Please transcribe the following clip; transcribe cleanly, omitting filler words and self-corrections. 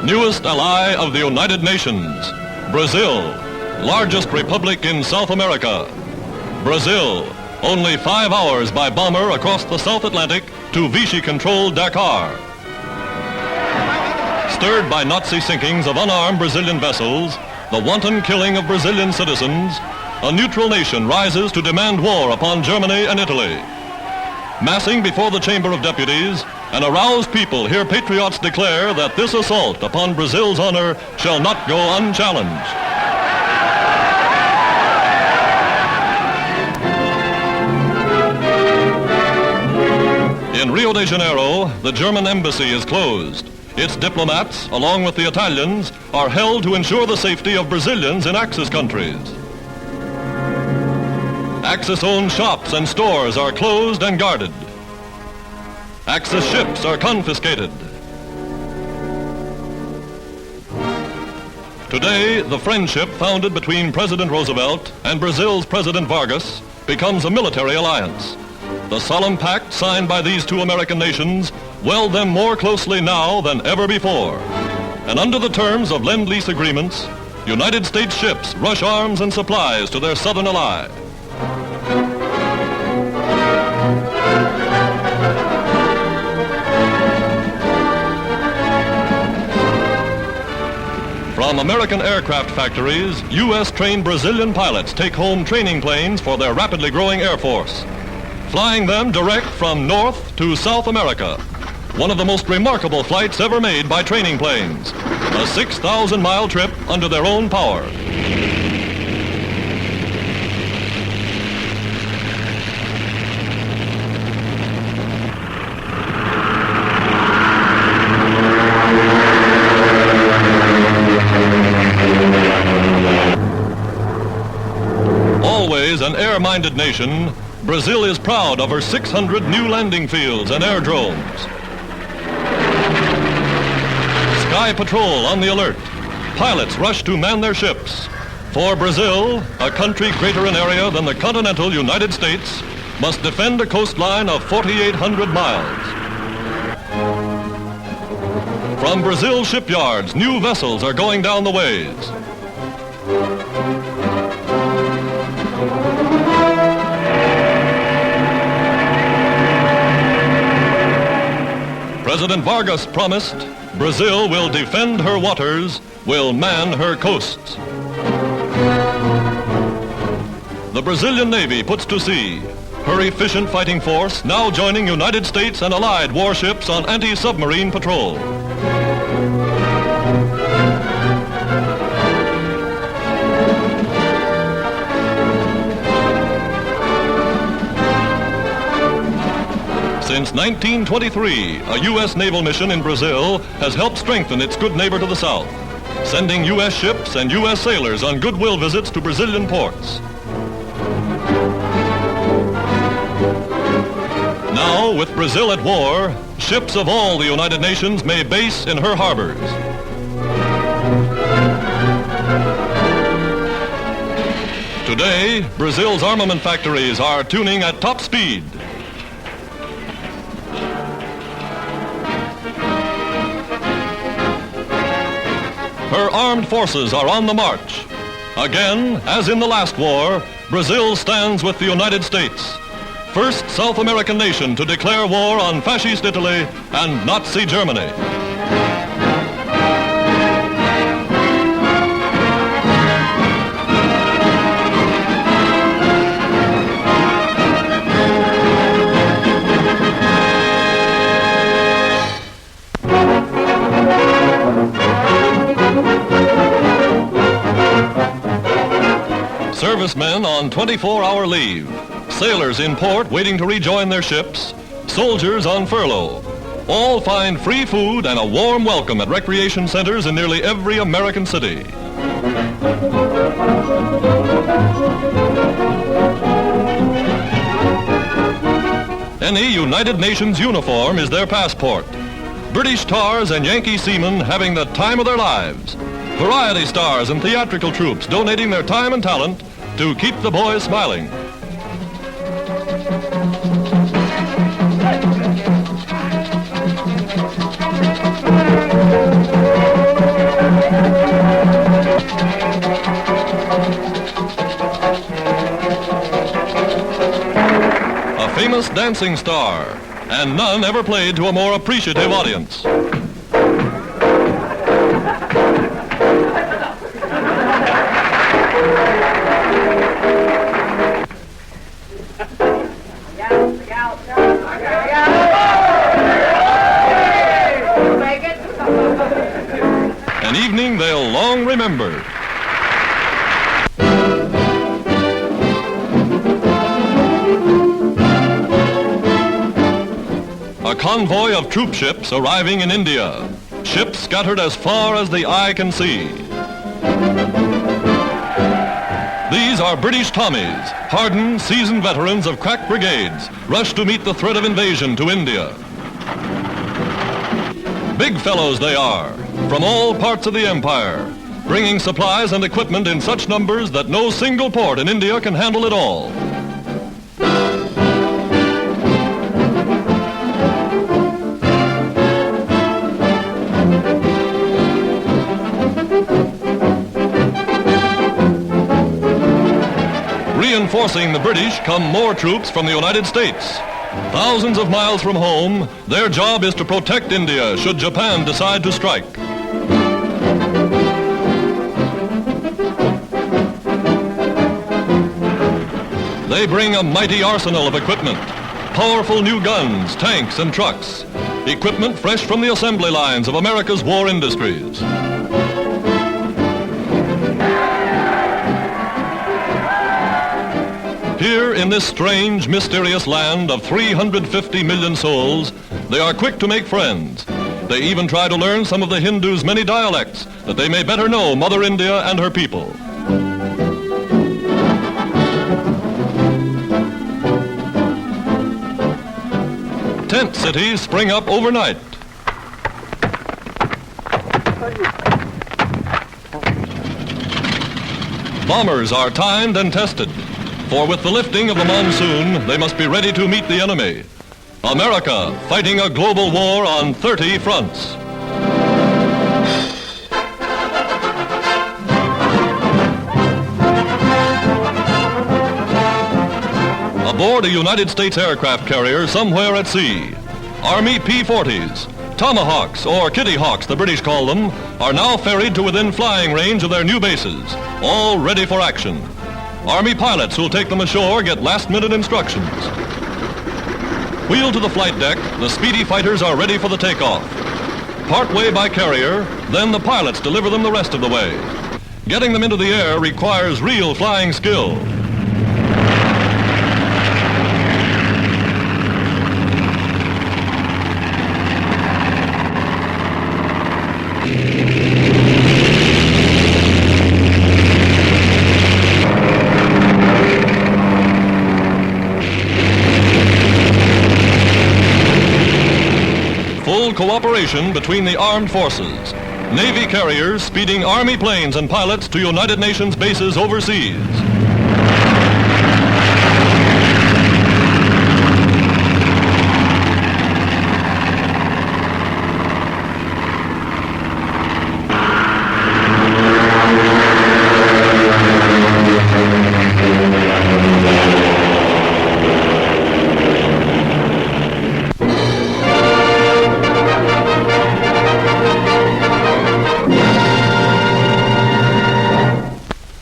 newest ally of the United Nations, Brazil, largest republic in South America. Brazil, only 5 hours by bomber across the South Atlantic to Vichy-controlled Dakar. Stirred by Nazi sinkings of unarmed Brazilian vessels, the wanton killing of Brazilian citizens, a neutral nation rises to demand war upon Germany and Italy. Massing before the Chamber of Deputies, an aroused people hear patriots declare that this assault upon Brazil's honor shall not go unchallenged. In Rio de Janeiro, the German embassy is closed. Its diplomats, along with the Italians, are held to ensure the safety of Brazilians in Axis countries. Axis-owned shops and stores are closed and guarded. Axis ships are confiscated. Today, the friendship founded between President Roosevelt and Brazil's President Vargas becomes a military alliance. The solemn pact signed by these two American nations weld them more closely now than ever before. And under the terms of Lend-Lease agreements, United States ships rush arms and supplies to their southern ally. From American aircraft factories, U.S.-trained Brazilian pilots take home training planes for their rapidly growing Air Force, flying them direct from North to South America. One of the most remarkable flights ever made by training planes, a 6,000-mile trip under their own power. Always an air-minded nation, Brazil is proud of her 600 new landing fields and aerodromes. Sky Patrol on the alert. Pilots rush to man their ships. For Brazil, a country greater in area than the continental United States, must defend a coastline of 4,800 miles. From Brazil shipyards, new vessels are going down the ways. President Vargas promised Brazil will defend her waters, will man her coasts. The Brazilian Navy puts to sea, her efficient fighting force now joining United States and Allied warships on anti-submarine patrol. Since 1923, a U.S. naval mission in Brazil has helped strengthen its good neighbor to the south, sending U.S. ships and U.S. sailors on goodwill visits to Brazilian ports. Now, with Brazil at war, ships of all the United Nations may base in her harbors. Today, Brazil's armament factories are tuning at top speed. Her armed forces are on the march. Again, as in the last war, Brazil stands with the United States, first South American nation to declare war on fascist Italy and Nazi Germany. Servicemen on 24-hour leave, sailors in port waiting to rejoin their ships, soldiers on furlough. All find free food and a warm welcome at recreation centers in nearly every American city. Any United Nations uniform is their passport. British tars and Yankee seamen having the time of their lives. Variety stars and theatrical troupes donating their time and talent to keep the boys smiling. dancing star, and none ever played to a more appreciative audience. An evening they'll long remember. A convoy of troop ships arriving in India. Ships scattered as far as the eye can see. These are British Tommies, hardened, seasoned veterans of crack brigades, rushed to meet the threat of invasion to India. Big fellows they are, from all parts of the empire, bringing supplies and equipment in such numbers that no single port in India can handle it all. Reinforcing the British come more troops from the United States. Thousands of miles from home, their job is to protect India should Japan decide to strike. They bring a mighty arsenal of equipment, powerful new guns, tanks, and trucks, equipment fresh from the assembly lines of America's war industries. Here in this strange, mysterious land of 350 million souls, they are quick to make friends. They even try to learn some of the Hindus' many dialects, that they may better know Mother India and her people. Tent cities spring up overnight. Bombers are timed and tested. For with the lifting of the monsoon, they must be ready to meet the enemy. America fighting a global war on 30 fronts. Aboard a United States aircraft carrier somewhere at sea, Army P-40s, Tomahawks, or Kitty Hawks the British call them, are now ferried to within flying range of their new bases, all ready for action. Army pilots who'll take them ashore get last-minute instructions. Wheeled to the flight deck, the speedy fighters are ready for the takeoff. Partway by carrier, then the pilots deliver them the rest of the way. Getting them into the air requires real flying skill. Full cooperation between the armed forces. Navy carriers speeding Army planes and pilots to United Nations bases overseas.